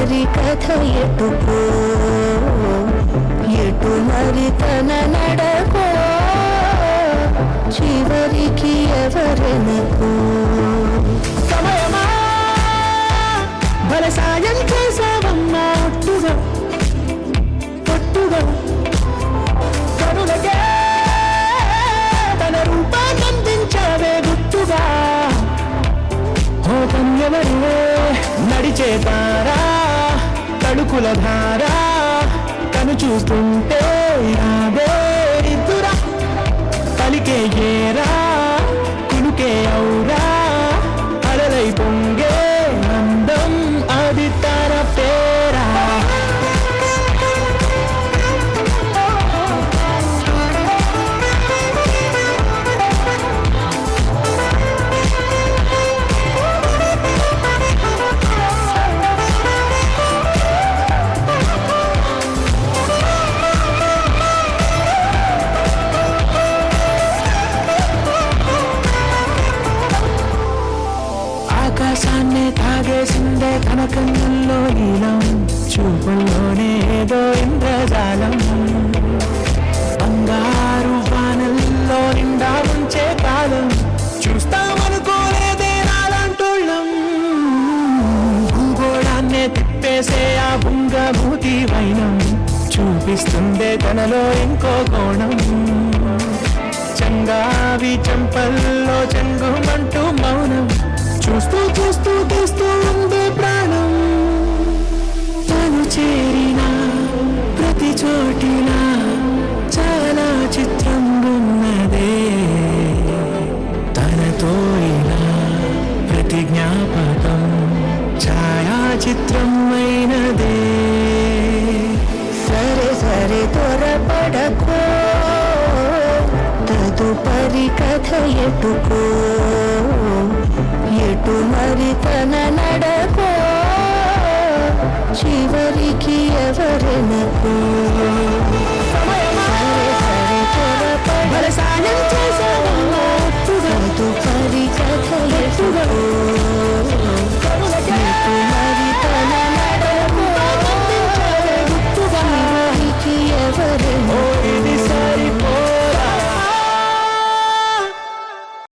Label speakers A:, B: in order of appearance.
A: తదుపరి కథ ఎటుకో ఎటు మరి తన నడకో చివరికి ఎవరెనకో సమయమా బల సాయం చేసావమ్మా ఒట్టుగా ఒట్టుగా కనులకే తన రూపాన్నందించావే గుట్టుగా ఎవరివే నడిచే తారా తడుకుల ధారా తను చూస్తుంటే రాదే ఇద్దురా పలికే ఏరా కులుకే ఔరా అలలై పొంగే అందం అది తన పేరా ఆకాశాన్నే తాగేసిందే తన కన్నుల్లో నీలం చూపుల్లోనే ఏదో ఇంద్రజాలం బంగారు వానల్లో నిండా ఉంచే కాలం చూస్తామనుకోలేదే నాలంటోళ్ళం భూగోళాన్నే తిప్పేసే ఆ బుంగభూతి వైనం చూపిస్తుందే తనలో ఇంకో కోణం చంగావి చంపల్లో చెంగుమంటూ మౌనం చూస్తూ చూస్తూ తీస్తూ ఉండే ప్రాణం తను చేరిన ప్రతి చోటిన చాలా చిత్రం ఉన్నదే తనతో ఇలా ప్రతి జ్ఞాపకం ఛాయాచిత్రం అయినదే సరే సరే త్వరపడకో తదుపరి కథ ఎటుకో ఎటు మరి తన నడకో చివరికి ఎవరెనకో